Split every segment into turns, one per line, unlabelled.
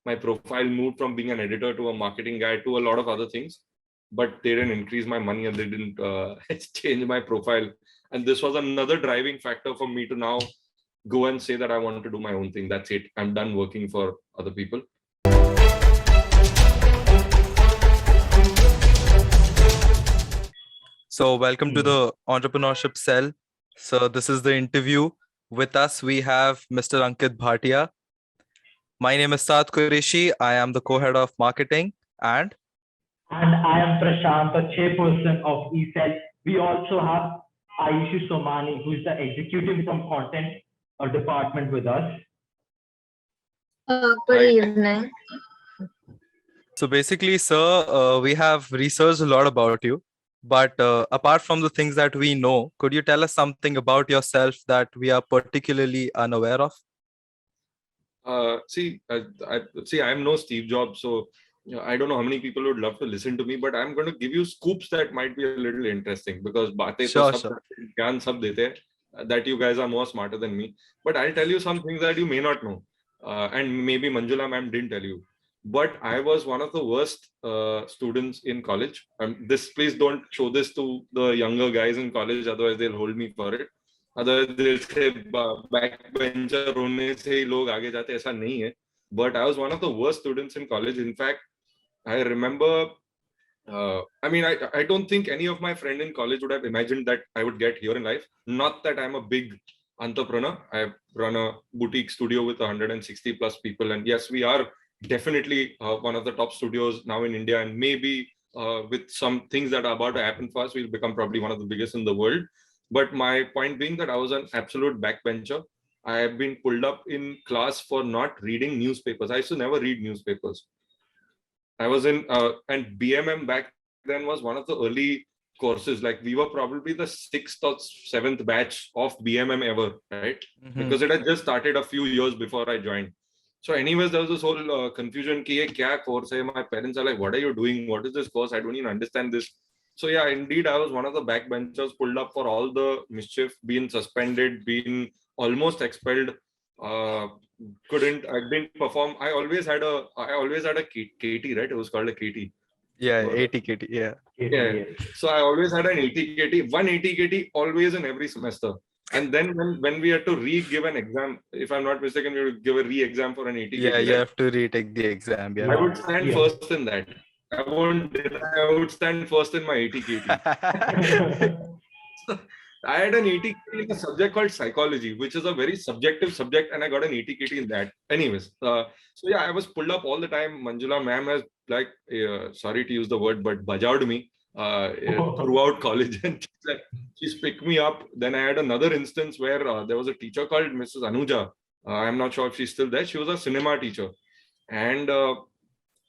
My profile moved from being an editor to a marketing guy to a lot of other things, but they didn't increase my money and they didn't change my profile. And this was another driving factor for me to now go and say that I want to do my own thing. That's it. I'm done working for other people.
So welcome to the Entrepreneurship Cell. So this is the interview. With us, we have Mr. Ankit Bhatia. My name is Saad Qureshi. I am the co-head of marketing and
I am Prashant, the chairperson of ECEL. We also have Ayushi Somani, who is the executive from content department with us.
Good evening.
So basically, sir, we have researched a lot about you. But apart from the things that we know, could you tell us something about yourself that we are particularly unaware of?
I'm no Steve Jobs, so I don't know how many people would love to listen to me, but I'm going to give you scoops that might be a little interesting because gyan sab dete hai, that you guys are more smarter than me. But I'll tell you some things that you may not know, and maybe Manjula ma'am didn't tell you. But I was one of the worst students in college. Please don't show this to the younger guys in college, otherwise they'll hold me for it. Otherwise they'll say backbencher hone se hi log aage jate, aisa nahi hai. But I was one of the worst students in college. In fact, I remember, I don't think any of my friends in college would have imagined that I would get here in life. Not that I'm a big entrepreneur. I've run a boutique studio with 160 plus people. And yes, we are definitely one of the top studios now in India, and maybe with some things that are about to happen for us, we'll become probably one of the biggest in the world. But my point being that I was an absolute backbencher. I have been pulled up in class for not reading newspapers. I used to never read newspapers. I was in, and BMM back then was one of the early courses. Like we were probably the 6th or 7th batch of BMM ever, right? Mm-hmm. Because it had just started a few years before I joined. So anyways, there was this whole confusion ki ye kya course hai? My parents are like, what are you doing? What is this course? I don't even understand this. So yeah, indeed, I was one of the backbenchers, pulled up for all the mischief, been suspended, been almost expelled. I didn't perform. I always had a KT, right? It was called a KT.
Yeah, 80 KT, yeah.
Yeah. So I always had an 80 KT, 180 KT always in every semester. And then when we had to re-give an exam, if I'm not mistaken, we would give a re-exam for an 80 KT.
Yeah, you have to retake the exam. Yeah.
I would stand first in that. I would stand first in my 80 KT. I had an 80 KT in a subject called psychology, which is a very subjective subject, and I got an 80 KT in that. Anyways, so yeah, I was pulled up all the time. Manjula ma'am has sorry to use the word, but bajawed me throughout college, and she's picked me up. Then I had another instance where there was a teacher called Mrs. Anuja. I'm not sure if she's still there. She was a cinema teacher, and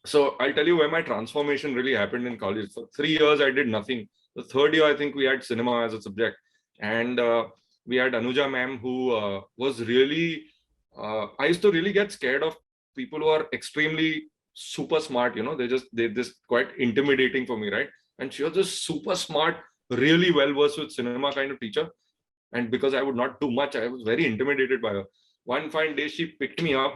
so I'll tell you where my transformation really happened in college. For 3 years, I did nothing. The 3rd year, I think we had cinema as a subject. And we had Anuja ma'am, who was really, I used to really get scared of people who are extremely super smart, they're just quite intimidating for me, right? And she was just super smart, really well versed with cinema kind of teacher. And because I would not do much, I was very intimidated by her. One fine day, she picked me up.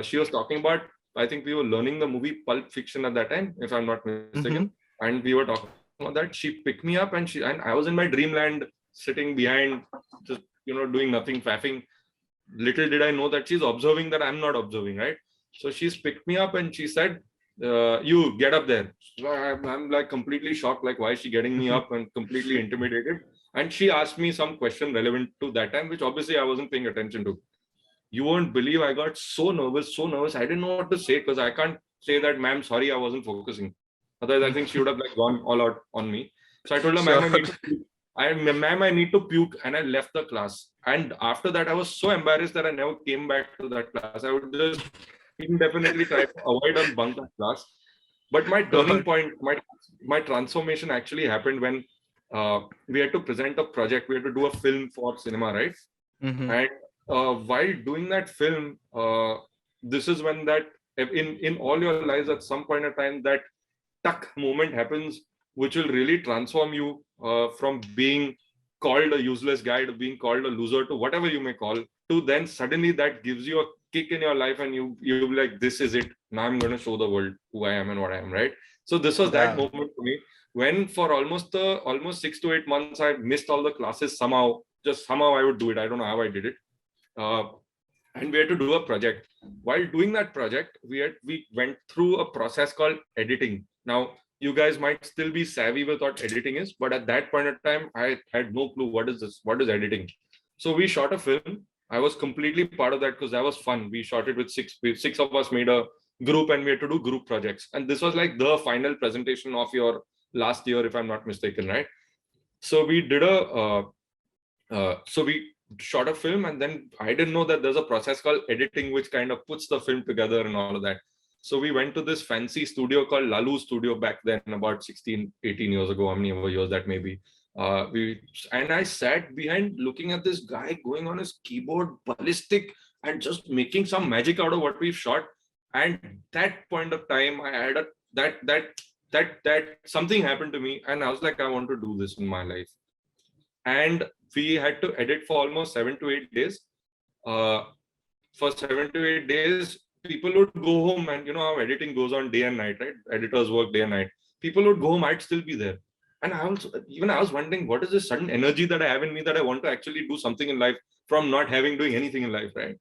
She was talking about, I think we were learning the movie Pulp Fiction at that time, if I'm not mistaken. Mm-hmm. And we were talking about that. She picked me up and I was in my dreamland, sitting behind, just, doing nothing, faffing. Little did I know that she's observing that I'm not observing, right? So she's picked me up and she said, you get up there. So I'm like completely shocked, like why is she getting me up, and completely intimidated. And she asked me some question relevant to that time, which obviously I wasn't paying attention to. You won't believe I got so nervous. I didn't know what to say because I can't say that, ma'am, sorry, I wasn't focusing. Otherwise, I think she would have gone all out on me. So I told her, ma'am, I need to puke, and I left the class. And after that, I was so embarrassed that I never came back to that class. I would just definitely try to avoid and bunk that class. But my turning point, my transformation actually happened when we had to present a project. We had to do a film for cinema, right? Mm-hmm. And while doing that film, this is when that in all your lives at some point in time, that tuck moment happens, which will really transform you from being called a useless guy to being called a loser to whatever you may call. to then suddenly that gives you a kick in your life, and you'll be like, this is it. Now I'm going to show the world who I am and what I am, right? So this was that moment for me, when for almost 6 to 8 months I missed all the classes somehow. Just somehow I would do it. I don't know how I did it. And we had to do a project. While doing that project, we went through a process called editing. Now, you guys might still be savvy with what editing is, but at that point in time, I had no clue what is this, what is editing. So we shot a film. I was completely part of that because that was fun. We shot it with six of us, made a group, and we had to do group projects. And this was like the final presentation of your last year, if I'm not mistaken, right? So we did so we shot a film, and then I didn't know that there's a process called editing, which kind of puts the film together and all of that. So we went to this fancy studio called Lalu Studio back then, about 16, 18 years ago, how many years that may be. And I sat behind looking at this guy going on his keyboard ballistic and just making some magic out of what we've shot. And that point of time, I had that something happened to me, and I was like, I want to do this in my life. And we had to edit for almost 7 to 8 days. For 7 to 8 days, people would go home, and you know how editing goes on day and night, right? Editors work day and night. People would go home, I'd still be there. And I was wondering, what is this sudden energy that I have in me that I want to actually do something in life from not doing anything in life, right?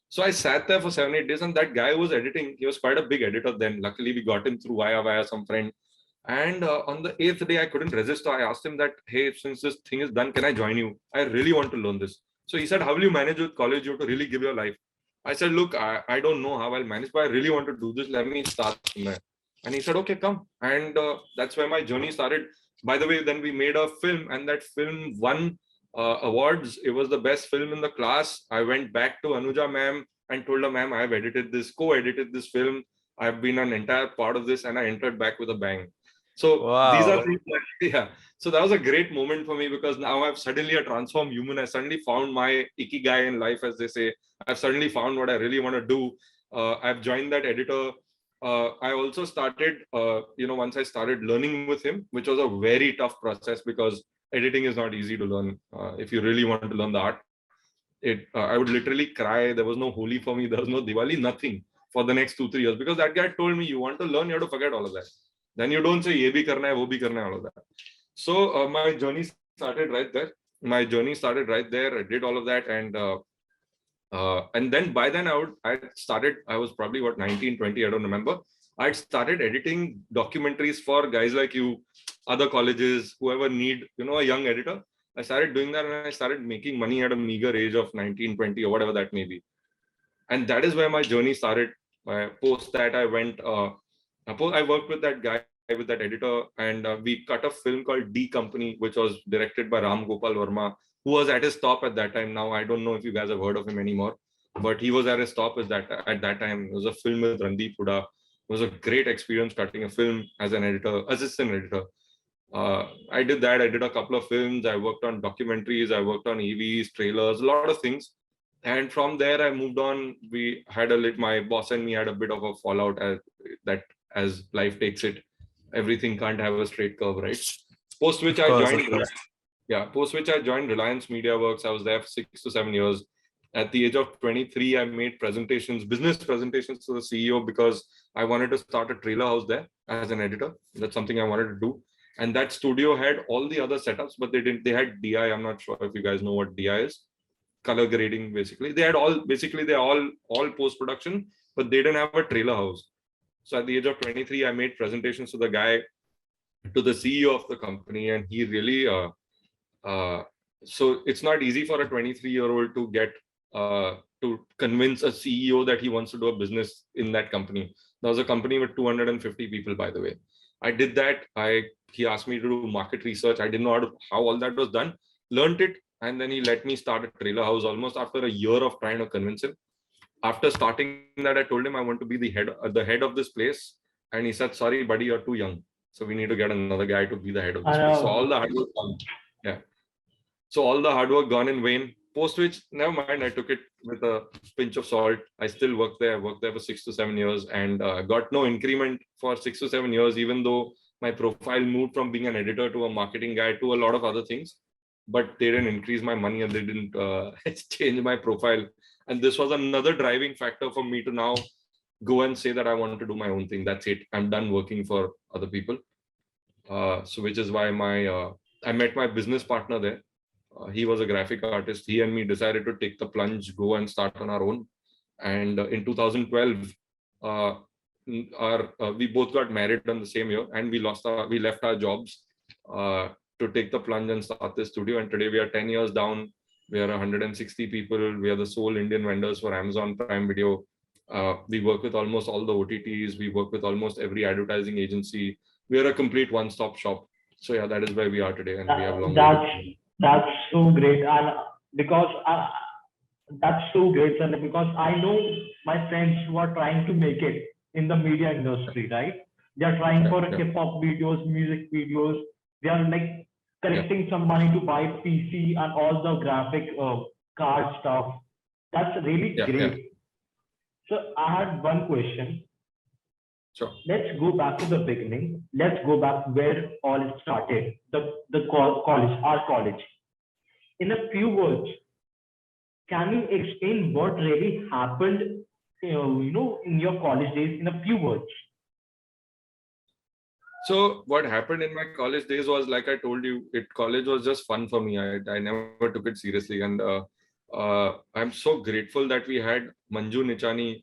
So I sat there for 7, 8 days, and that guy who was editing, he was quite a big editor then. Luckily, we got him through via some friend. And on the 8th day, I couldn't resist. I asked him that, hey, since this thing is done, can I join you? I really want to learn this. So he said, how will you manage with college? You have to really give your life. I said, look, I don't know how I'll manage, but I really want to do this. Let me start from there. And he said, okay, come. And that's where my journey started. By the way, then we made a film, and that film won awards. It was the best film in the class. I went back to Anuja ma'am and told her, ma'am, I've co-edited this film. I've been an entire part of this, and I entered back with a bang. So these are things that, yeah. So that was a great moment for me, because now I've suddenly a transformed human. I suddenly found my ikigai in life, as they say. I've suddenly found what I really want to do. I've joined that editor. I also started, once I started learning with him, which was a very tough process, because editing is not easy to learn. If you really want to learn the art, I would literally cry. There was no Holi for me. There was no Diwali, nothing for the next 2-3 years, because that guy told me, you want to learn, you have to forget all of that. Then you don't say, ye bhi karna hai, wo bhi karna hai, all of that. So my journey started right there. I did all of that. And then by then I was probably 19, 20, I don't remember. I'd started editing documentaries for guys like you, other colleges, whoever need, a young editor. I started doing that, and I started making money at a meager age of 19, 20, or whatever that may be. And that is where my journey started. Post that, I worked with that guy, with that editor, and we cut a film called D Company, which was directed by Ram Gopal Verma, who was at his top at that time. Now, I don't know if you guys have heard of him anymore, but he was at his top at that time. It was a film with Randeep Huda. It was a great experience cutting a film as an assistant editor. I did that. I did a couple of films. I worked on documentaries. I worked on EVs, trailers, a lot of things. And from there, I moved on. My boss and me had a bit of a fallout as life takes it. Everything can't have a straight curve, right? Post which I joined Reliance Media Works. I was there for 6 to 7 years. At the age of 23, I made business presentations to the CEO, because I wanted to start a trailer house there as an editor. That's something I wanted to do. And that studio had all the other setups, but they had DI. I'm not sure if you guys know what DI is. Color grading, basically. They're all post-production, but they didn't have a trailer house. So at the age of 23, I made presentations to the CEO of the company, and he really, so it's not easy for a 23-year-old to get, to convince a CEO that he wants to do a business in that company. That was a company with 250 people, by the way. I did that. He asked me to do market research. I didn't know how all that was done. Learned it, and then he let me start a trailer house almost after a year of trying to convince him. After starting that, I told him I want to be the head of this place, and he said, "Sorry, buddy, you're too young. So we need to get another guy to be the head of this place." So all the hard work gone. Yeah. So all the hard work gone in vain. Post which, never mind, I took it with a pinch of salt. I still worked there. I worked there for 6 to 7 years, and got no increment for 6 to 7 years, even though my profile moved from being an editor to a marketing guy to a lot of other things. But they didn't increase my money, and they didn't change my profile. And this was another driving factor for me to now go and say that I want to do my own thing. That's it. I'm done working for other people. So which is why I met my business partner there. He was a graphic artist. He and me decided to take the plunge, go and start on our own. And in 2012, we both got married on the same year, and we left our jobs to take the plunge and start this studio. And today we are 10 years down. We are 160 people. We are the sole Indian vendors for Amazon Prime Video. We work with almost all the OTTs. We work with almost every advertising agency. We are a complete one-stop shop. So yeah, that is where we are today, and we have long.
That's so great, and because that's so great, sir. Because I know my friends who are trying to make it in the media industry, right? They are trying for hip hop videos, music videos. They are like collecting some money to buy PC and all the graphic card stuff. That's really great. So I had one question.
Sure.
Let's go back to the beginning. Let's go back where all it started. The college, our college. In a few words, can you explain what really happened, in your college days in a few words?
So what happened in my college days was, like I told you, college was just fun for me. I never took it seriously, and I'm so grateful that we had Miss Manju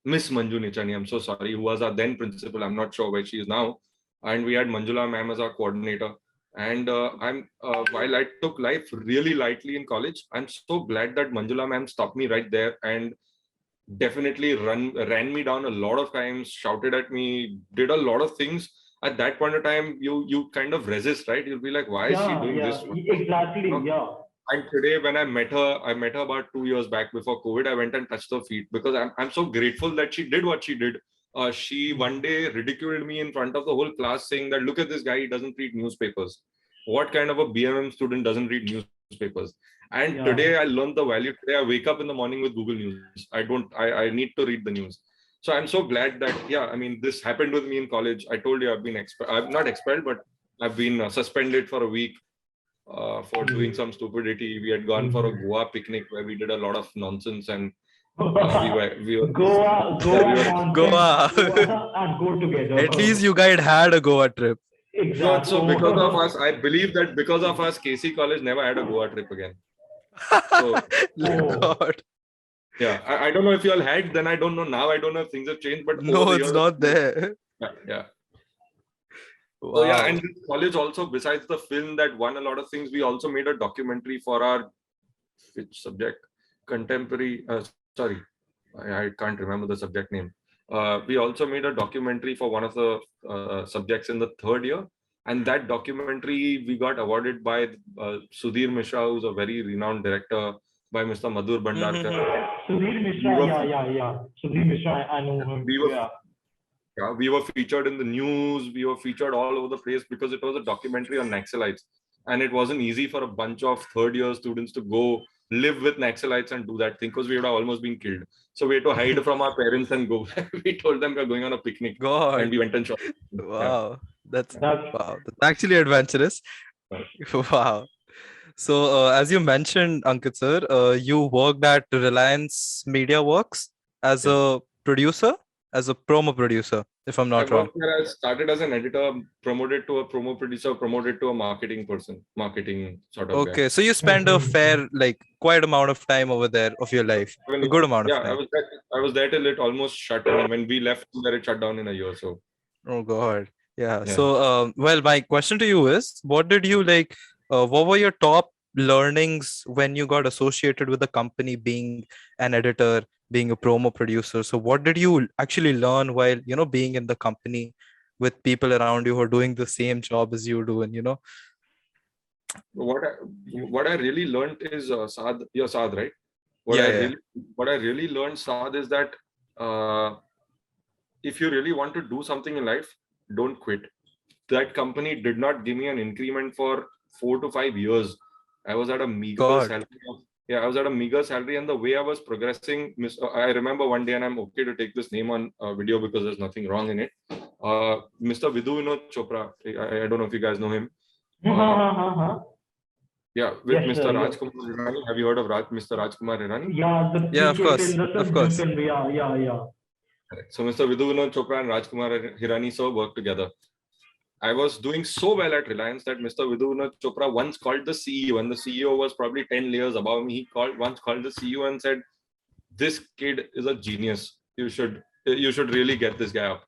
Nichani, I'm so sorry, who was our then principal. I'm not sure where she is now. And we had Manjula ma'am as our coordinator. And while I took life really lightly in college, I'm so glad that Manjula ma'am stopped me right there and definitely ran me down a lot of times, shouted at me, did a lot of things. At that point of time, you kind of resist, right? You'll be like, why is she doing this?
Exactly,
And today, when I met her about 2 years back before COVID. I went and touched her feet because I'm so grateful that she did what she did. She one day ridiculed me in front of the whole class, saying that, look at this guy, he doesn't read newspapers. What kind of a BMM student doesn't read newspapers? And today I learned the value. Today I wake up in the morning with Google News. I need to read the news. So I'm so glad that, this happened with me in college. I told you I'm not expelled, but I've been suspended for a week for doing some stupidity. We had gone for a Goa picnic where we did a lot of nonsense, and we were
Goa and go together.
At least you guys had a Goa trip.
Exactly. So because of us, I believe that because of us, KC College never had a Goa trip again. So,
God.
Yeah, I don't know if you all had, then I don't know now. I don't know if things have changed, but
no, it's not there.
Yeah.
Wow.
So yeah, and this college also, besides the film that won a lot of things, we also made a documentary for our subject? Contemporary. Sorry, I can't remember the subject name. We also made a documentary for one of the subjects in the third year, and that documentary we got awarded by Sudhir Mishra, who's a very renowned director, by Mr. Madhur Bhandarkar.
Sudhir Mishra, Sudhir Mishra, I know him.
We were featured in the news. We were featured all over the place because it was a documentary on Naxalites, and it wasn't easy for a bunch of third-year students to go live with Naxalites and do that thing because we would have almost been killed. So we had to hide from our parents and go. We told them we're going on a picnic, and we went and shot.
Wow, that's actually adventurous. Wow. So as you mentioned, Ankit sir, you worked at Reliance Media Works as a producer, as a promo producer, if I'm not wrong.
I started as an editor, promoted to a promo producer, promoted to a marketing person, marketing sort of.
Okay, so you spent a quite amount of time over there of your life, a good amount of time.
I was there till it almost shut down. When we left, it shut down in a year. So.
Oh God, yeah. So, my question to you is, what did you like? What were your top learnings when you got associated with the company, being an editor, being a promo producer? So what did you actually learn while being in the company with people around you who are doing the same job as you do? And
what I really learned is Saad, you're Saad, right? What I really learned, Saad, is that if you really want to do something in life, don't quit. That company did not give me an increment for 4 to 5 years. I was at a meager salary. I was at a meager salary, and the way I was progressing, I remember one day, and I'm okay to take this name on video because there's nothing wrong in it. Mr. Vidhu Vinod Chopra, I don't know if you guys know him. Yeah, with
Yes, sir.
Mr.
Yes.
Rajkumar Hirani. Have you heard of Mr. Rajkumar Hirani?
Yeah, the
Yeah, of
3K
course.
film, the
Of
Sanju
course.
film. Yeah, yeah, yeah.
So Mr. Vidhu Vinod Chopra and Rajkumar Hirani sir worked together. I was doing so well at Reliance that Mr. Vidhu Vinod Chopra once called the CEO, and the CEO was probably 10 layers above me. He once called the CEO and said, "This kid is a genius. You should really get this guy up."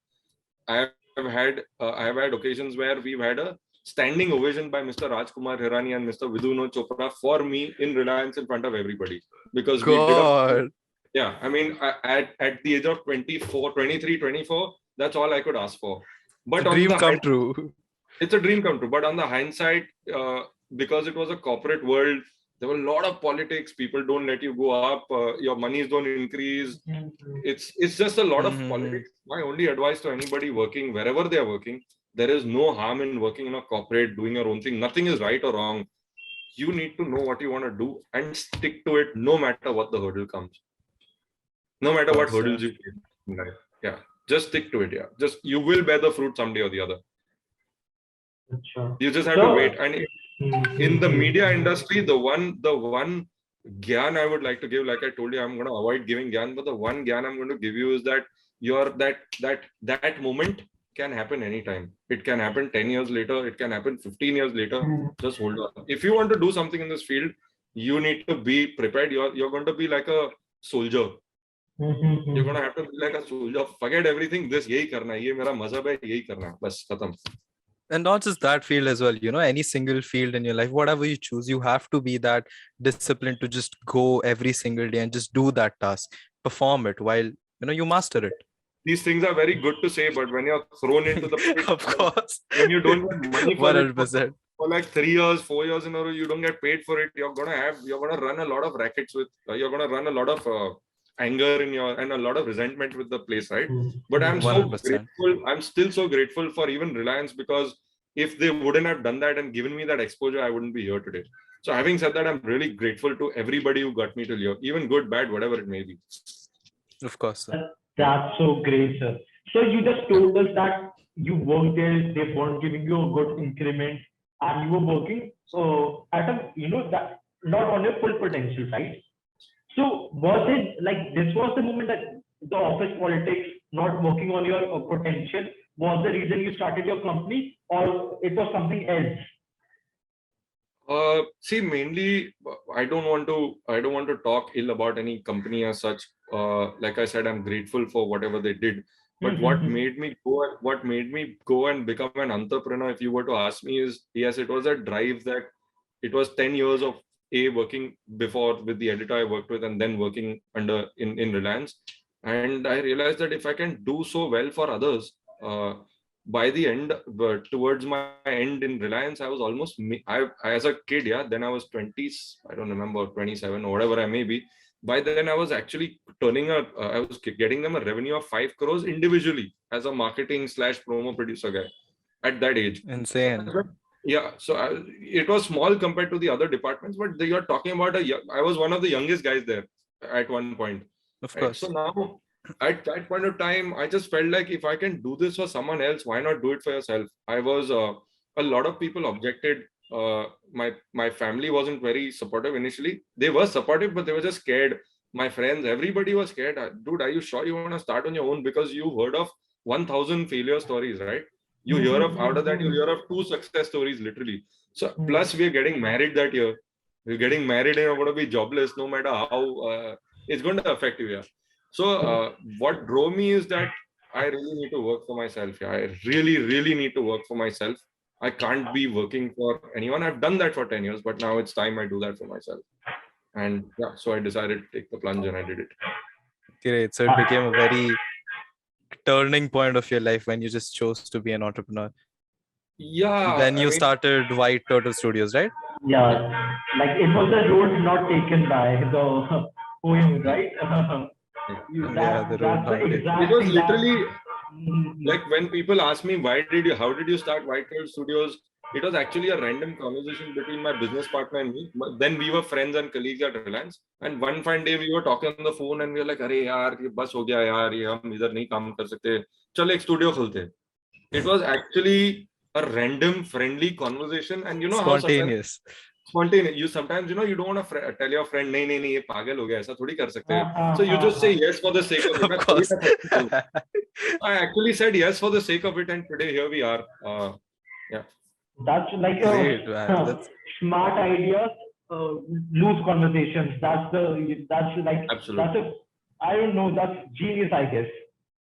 I have had occasions where we've had a standing ovation by Mr. Rajkumar Hirani and Mr. Vidhu Vinod Chopra for me in Reliance in front of everybody, because we did a
God.
yeah. I mean, at the age of 24, 23, 24, that's all I could ask for.
It's
But
a
on
dream
the
come true.
it's a dream come true. But on the hindsight, because it was a corporate world, there were a lot of politics. People don't let you go up. Your monies don't increase. It's just a lot of
Mhm.
politics. My only advice to anybody working wherever they are working, there is no harm in working in a corporate, doing your own thing. Nothing is right or wrong. You need to know what you want to do and stick to it, no matter what the hurdle comes. No matter
Of
what
course, yeah.
hurdles you face in life. Yeah, just stick to it. Yeah, just you will bear the fruit someday or the other.
Achha.
You just have to
So,
wait. And in the media industry, the one gyan I would like to give, like I told you, I'm going to avoid giving gyan, but the one gyan I'm going to give you is that your that moment can happen anytime. It can happen 10 years later, it can happen 15 years later. Just hold on. If you want to do something in this field, you need to be prepared. You're going to be like a soldier. You're going to have to be like a soldier. Forget everything. This yahi karna hai. Ye mera mazhab hai, yahi karna hai. Bas khatam.
And not just that field as well, any single field in your life, whatever you choose, you have to be that disciplined to just go every single day and just do that task, perform it while you master it.
These things are very good to say, but when you're thrown into the pit,
Of course.
when you don't get money for it
100%.
for like 3 years, 4 years in a row, you don't get paid for it. You're gonna run a lot of rackets with. You're gonna run a lot of anger in your and a lot of resentment with the place, right? But I'm so
100%.
grateful. I'm still so grateful for even Reliance, because if they wouldn't have done that and given me that exposure, I wouldn't be here today. So having said that, I'm really grateful to everybody who got me to here, even good, bad, whatever it may be.
Of course, sir.
That's so great, sir. So you just told us that you worked there, they weren't giving you a good increment, and you were working at a that not on your full potential, right? So was it like this was the moment that the office politics, not working on your potential, was the reason you started your company, or it was something else?
See, mainly, I don't want to talk ill about any company as such. Like I said, I'm grateful for whatever they did. But what made me go and become an entrepreneur, if you were to ask me, is yes, it was a drive that it was 10 years of working before with the editor I worked with, and then working under in Reliance. And I realized that if I can do so well for others, by the end, but towards my end in Reliance, I was almost as a kid, yeah. Then I was 20s, I don't remember, 27 or whatever I may be. By then, I was actually I was getting them a revenue of 5 crores individually as a marketing / promo producer guy at that age.
Insane.
Yeah, so it was small compared to the other departments, but you're talking about I was one of the youngest guys there at one point.
Of
Right? So
course.
now, at that point of time, I just felt like if I can do this for someone else, why not do it for yourself? I was a lot of people objected. My family wasn't very supportive initially. They were supportive, but they were just scared. My friends, everybody was scared. Dude, are you sure you want to start on your own? Because you heard of 1,000 failure stories, right? You hear of out of that, you hear of 2 success stories literally. So plus we're getting married that year. We're getting married and you're going to be jobless no matter how it's going to affect you. Yeah. So what drove me is that I really need to work for myself. Yeah. I really, really need to work for myself. I can't be working for anyone. I've done that for 10 years, but now it's time I do that for myself. And yeah, so I decided to take the plunge and I did it.
Great. So it became a very turning point of your life when you just chose to be an entrepreneur.
Yeah.
Then you started White Turtle Studios, right?
Yeah, like it was a road not taken by the poem, right?
Yeah, the road
That's the
not taken.
exact
It was
thing that.
literally like when people ask me how did you start White Turtle Studios, it was actually a random conversation between my business partner and me. But then we were friends and colleagues at Reliance, and one fine day we were talking on the phone and we were like, अरे यार ये बस हो गया यार, ये हम इधर नहीं काम कर सकते, चल एक studio खोलते हैं. It was actually a random friendly conversation, and you know how sometimes
Spontaneous.
spontaneous. You sometimes, you don't want to tell your friend, nahi, nahi, nahi, ye pagal ho gaya, aisa thodi kar sakte hai. So you just say yes for the sake of it.
Of course.
I actually said yes for the sake of it, and today here we are. Yeah.
That's like
Great,
a
man. That's
smart idea, loose conversations. That's like,
Absolutely.
that's a, I don't know, that's genius, I guess.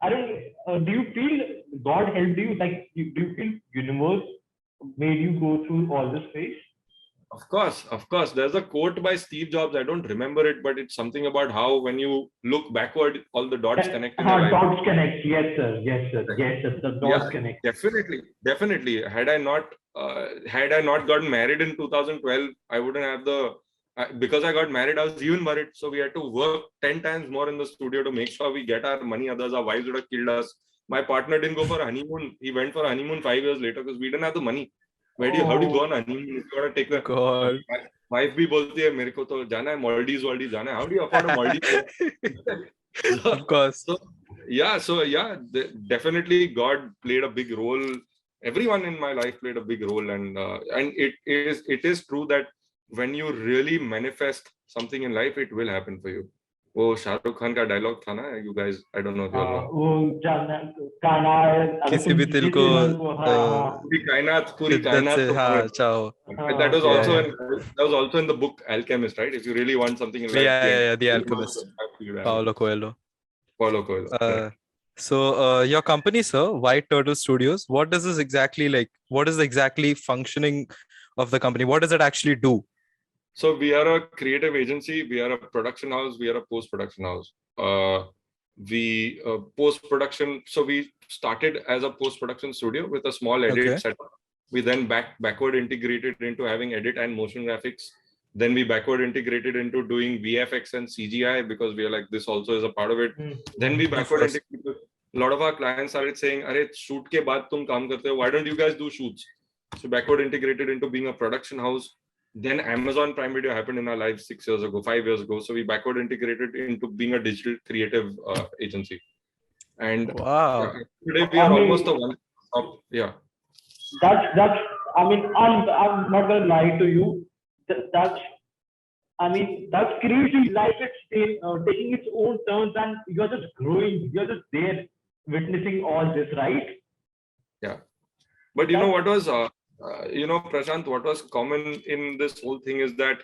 I don't, do you feel God helped you? Like, do you feel universe made you go through all this phase?
Of course. There's a quote by Steve Jobs. I don't remember it, but it's something about how when you look backward, all the dots connect in your life.
Dots connect. Yes, sir. Yes, sir. Yes, sir. The dots connect.
Definitely. Had I not gotten married in 2012, I wouldn't have because I got married, I was even worried. So we had to work 10 times more in the studio to make sure we get our money. Others, our wives would have killed us. My partner didn't go for a honeymoon. He went for a honeymoon 5 years later because we didn't have the money. How do you go on a honeymoon? You gotta take the
God.
wife भी बोलती है मेरे को तो जाना है Maldives जाना है. How do you afford a Maldives?
Of course.
Definitely God played a big role. Everyone in my life played a big role, and it is true that when you really manifest something in life, it will happen for you. वो शाहरुख खान का dialogue था ना, you guys, I don't know if you all know.
वो काना
किसी भी दिल को
पूरी कायनात
से हाँ चाहो.
That was also in the book Alchemist, right? If you really want something in life,
The Alchemist, Paulo Coelho. So your company, sir, White Turtle Studios, what does this exactly like? What is the exactly functioning of the company? What does it actually do?
So we are a creative agency. We are a production house. We are a post-production house. We post-production. So we started as a post-production studio with a small edit setup. We then backward integrated into having edit and motion graphics. Then we backward integrated into doing VFX and CGI because we are like, this also is a part of it. Then we backward integrated. A lot of our clients started saying, "Arey, shoot ke baad tum kaam karte ho. Why don't you guys do shoots?" So backward integrated into being a production house. Then Amazon Prime Video happened in our lives 5 years ago. So we backward integrated into being a digital creative agency. And
wow,
today we are almost a one-stop. Yeah.
That's. I mean, I'm not gonna lie to you. That's crazy. Life is taking its own turns, and you're just growing. You're just there, witnessing all this, right?
Yeah. But you know what was, Prashant, what was common in this whole thing is that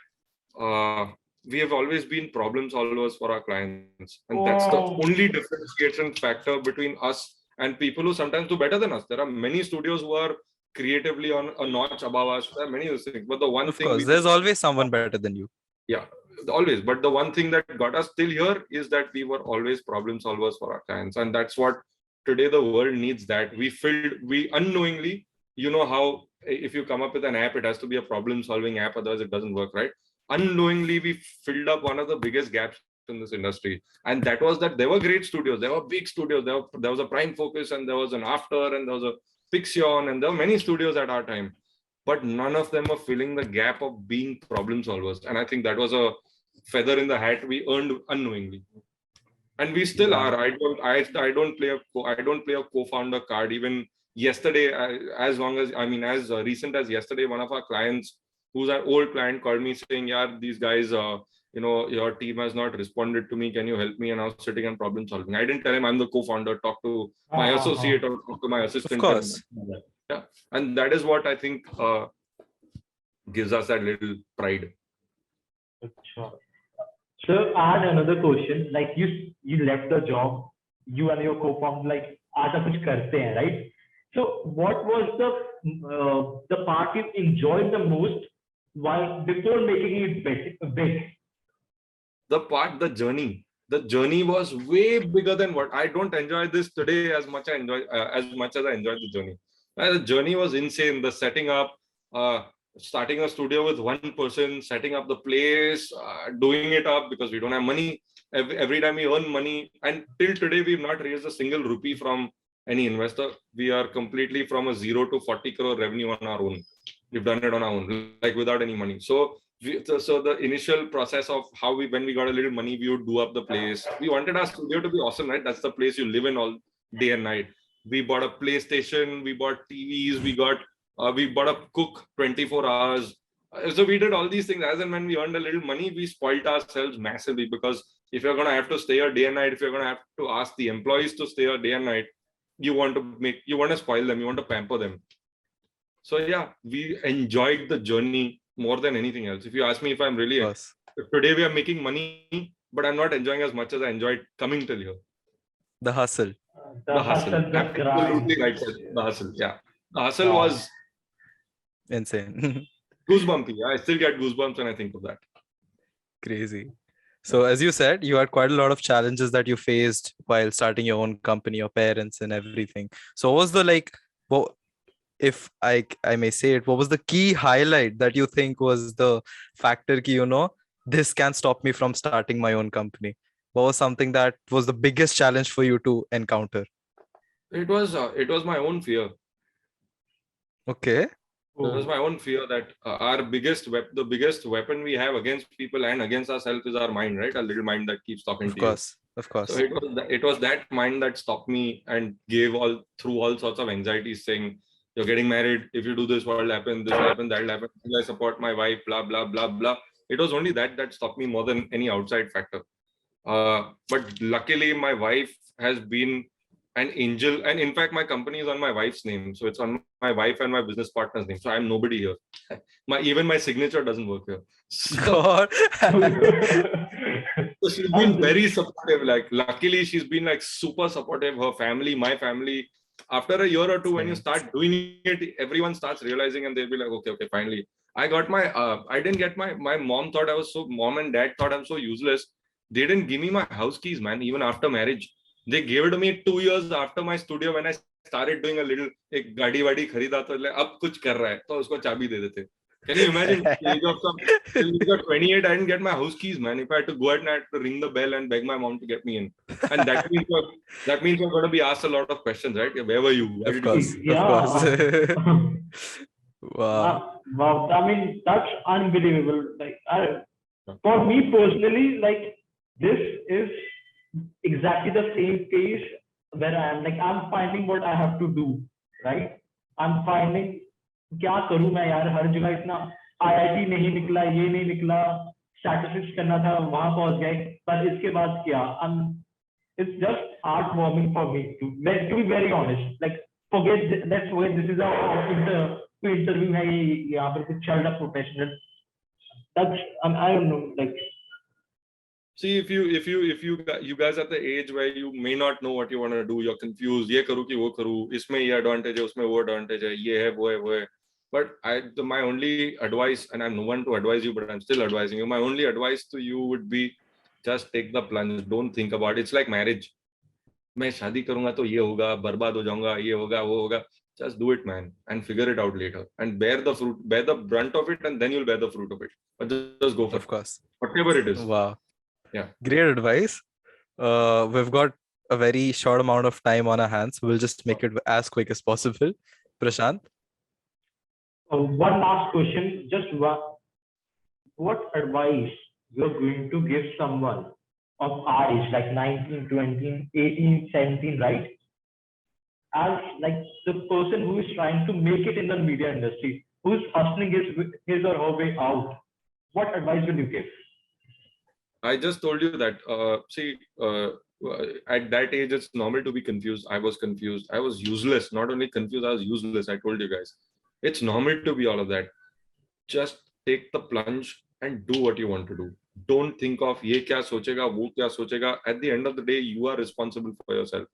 we have always been problem solvers for our clients, and that's the only differentiation factor between us and people who sometimes do better than us. There are many studios who are creatively on a notch above us. There are many of those things, but the one thing,
of course, there's always someone better than you.
Yeah, always. But the one thing that got us till here is that we were always problem solvers for our clients, and that's what today the world needs. That we unknowingly, you know how if you come up with an app, it has to be a problem solving app, otherwise it doesn't work, right? Unknowingly, we filled up one of the biggest gaps in this industry, and that was that there were great studios, there were big studios, there was a Prime Focus, and there was an After, and there was a Pixion, and there were many studios at our time, but none of them were filling the gap of being problem solvers. And I think that was a feather in the hat we earned unknowingly, and we still are. I don't play a co-founder card. Even yesterday, as recent as yesterday, one of our clients, who's our old client, called me saying, "Yeah, these guys, your team has not responded to me. Can you help me?" And I was sitting and problem solving. I didn't tell him I'm the co-founder. Talk to my associate or talk to my assistant.
Of course.
Yeah, and that is what I think gives us that little pride.
So I had another question. Like you left the job, you and your co-founder like aasa kuch karte hain, right? So what was the part you enjoyed the most while before making it big?
The journey was way bigger than what I don't enjoy this today as much as I enjoyed the journey. The journey was insane. The setting up, starting a studio with one person, setting up the place, doing it up because we don't have money. Every time we earn money, and till today we've not raised a single rupee from any investor. We are completely from a 0 to 40 crore revenue on our own. We've done it on our own, like without any money. So the initial process of when we got a little money, we would do up the place. We wanted our studio to be awesome, right? That's the place you live in all day and night. We bought a PlayStation, we bought TVs, we bought a cook 24 hours. So we did all these things. As and when we earned a little money, we spoiled ourselves massively, because if you're going to have to stay here day and night, if you're going to have to ask the employees to stay here day and night, you want to spoil them, you want to pamper them. So yeah, we enjoyed the journey more than anything else. If you ask me if I'm really, today we are making money, but I'm not enjoying as much as I enjoyed coming till here.
The hustle.
The hustle, the grind.
Absolutely right. The hustle. Yeah. The hustle was
insane.
Goosebumpy. I still get goosebumps when I think of that.
Crazy. So as you said, you had quite a lot of challenges that you faced while starting your own company, your parents and everything. So what was the if I may say it, what was the key highlight that you think was the factor ki, this can stop me from starting my own company? What was something that was the biggest challenge for you to encounter?
It was my own fear.
Okay.
It was my own fear that the biggest weapon we have against people and against ourselves is our mind, right? A little mind that keeps talking to you.
Of course.
So it was that mind that stopped me and gave through all sorts of anxieties, saying, you're getting married, if you do this, what will happen, this will happen, that will happen, will I support my wife, blah, blah, blah, blah. It was only that stopped me more than any outside factor. But luckily, my wife has been an angel. And in fact, my company is on my wife's name. So it's on my wife and my business partner's name. So I'm nobody here. Even my signature doesn't work here. So, so she's been very supportive. Like, luckily, she's been like super supportive. Her family, my family. After a year or two, when you start doing it, everyone starts realizing, and they'll be like, okay, finally. I got I didn't get my mom and dad thought I'm so useless. They didn't give me my house keys, man, even after marriage. They gave it to me 2 years after my studio when I started doing a little, ek gaadi wadi kharida to ab kuch kar raha hai, to usko chabi de dete. Can you imagine? Till we got 28, I didn't get my house keys, man. If I had to go at night to ring the bell and beg my mom to get me in. And that means you're going to be asked a lot of questions, right? Where were you?
Of course.
Wow. Wow. I mean, that's unbelievable. Like, for me personally, like, this is exactly the same case where I am. Like, I'm finding what I have to do, right? I'm finding क्या करूं मैं यार, हर जगह इतना IIT नहीं निकला, ये नहीं निकला, statistics करना था, वहां पहुंच गए, पर इसके बाद क्या? It's just heartwarming for me to be very honest. Like, let's forget this is a interview है, यहाँ पर कुछ चल रहा professional. That's I don't know, like.
See, if you guys at the age where you may not know what you want to do, you're confused. ये करूँ कि वो करूँ, इसमें ये advantage है, उसमें वो advantage है, ये है, वो है. But my only advice, and I'm no one to advise you, but I'm still advising you. My only advice to you would be, just take the plunge. Don't think about it. It's like marriage. मैं शादी करूँगा तो ये होगा, बर्बाद हो जाऊँगा, ये होगा, वो होगा. Just do it, man, and figure it out later, and bear the brunt of it, and then you'll bear the fruit of it. But just go for it.
Of course.
Whatever it is.
Wow.
Yeah.
Great advice. We've got a very short amount of time on our hands. We'll just make it as quick as possible. Prashant?
One last question. Just one. What advice you're going to give someone of our age, like 19, 20, 18, 17, right? As like the person who is trying to make it in the media industry, who's hustling his or her way out. What advice will you give?
I just told you that, at that age, it's normal to be confused. I was confused. I was useless. Not only confused, I was useless. I told you guys. It's normal to be all of that. Just take the plunge and do what you want to do. Don't think of ye kya sochega, wo kya sochega. At the end of the day, you are responsible for yourself.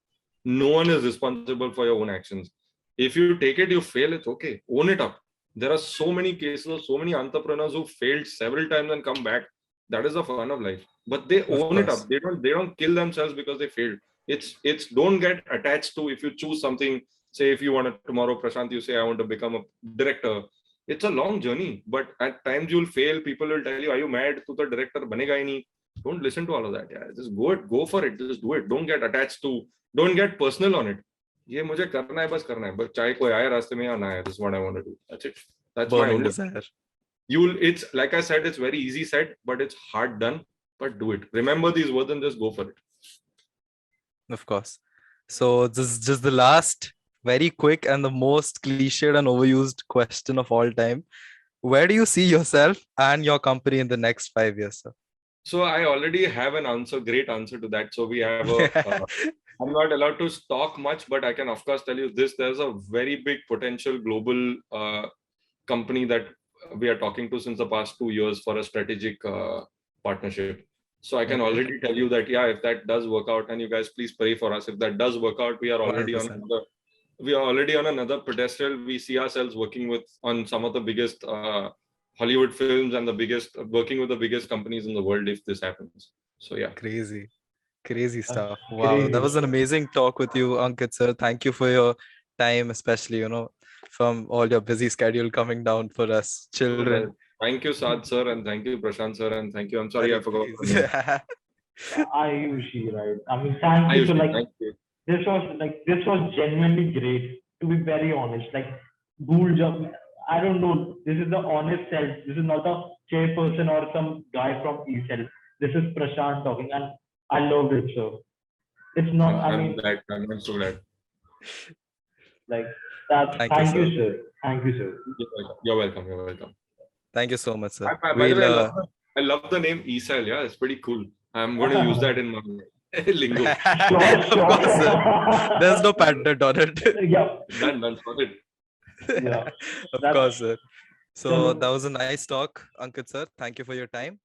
No one is responsible for your own actions. If you take it, you fail, it's okay. Own it up. There are so many cases of so many entrepreneurs who failed several times and come back. That is the fun of life. But they own it up. They don't kill themselves because they failed. It's don't get attached to, if you choose something, say if you want to tomorrow, Prashant, you say I want to become a director. It's a long journey, but at times you'll fail. People will tell you, are you mad? Tu to director banega hi nahi. Don't listen to all of that. Yeah, just go for it. Just do it. Don't get attached to, don't get personal on it. ये मुझे करना है, बस करना है, बस चाहे कोई आए रास्ते में या ना आए. This is what I want to do. That's it. That's my only desire. It's like I said, it's very easy said, but it's hard done. But do it. Remember these words and just go for it.
Of course. So this is just the last, very quick and the most cliched and overused question of all time. where do you see yourself and your company in the next 5 years, sir?
So I already have an answer, great answer to that. So we have a. I'm not allowed to talk much, but I can of course tell you this: there's a very big potential global company that we are talking to since the past 2 years for a strategic partnership. So I can
Okay.
already tell you that if that does work out, and you guys please pray for us. If that does work out, we are already on
100%.
another pedestal. We see ourselves working with on some of the biggest Hollywood films and working with the biggest companies in the world if this happens. So yeah.
Crazy stuff.
That's
Wow, that
crazy.
was an amazing talk with you, Ankit sir. Thank you for your time, especially, from all your busy schedule coming down for us children.
Thank you, Sad sir, and thank you, Prashant sir, and thank you. I'm sorry I
Very
forgot
pleased.
your name.
Ayushi, right? I mean, thank you. So
Ayushi,
like,
thank you.
this was genuinely great. To be very honest, like, Ghoul job. I don't know. This is the honest self. This is not a chairperson or some guy from ESL. This is Prashant talking, and I loved it, sir. It's not. I
I'm
mean,
glad. I'm so glad.
like that.
Thank you,
Thank you,
sir.
sir. Thank you, sir.
You're welcome. You're welcome.
Thank you so much, sir.
By the way,
We'll
I love the name ESL. Yeah, it's pretty cool. I'm going to use that in my lingo.
Sure,
of course, sir. There's no
sure.
patent on it.
Yeah,
Done. Sorted.
yeah.
Of
That's
course, sir. So
chalo.
that was a nice talk, Ankit sir. Thank you for your time.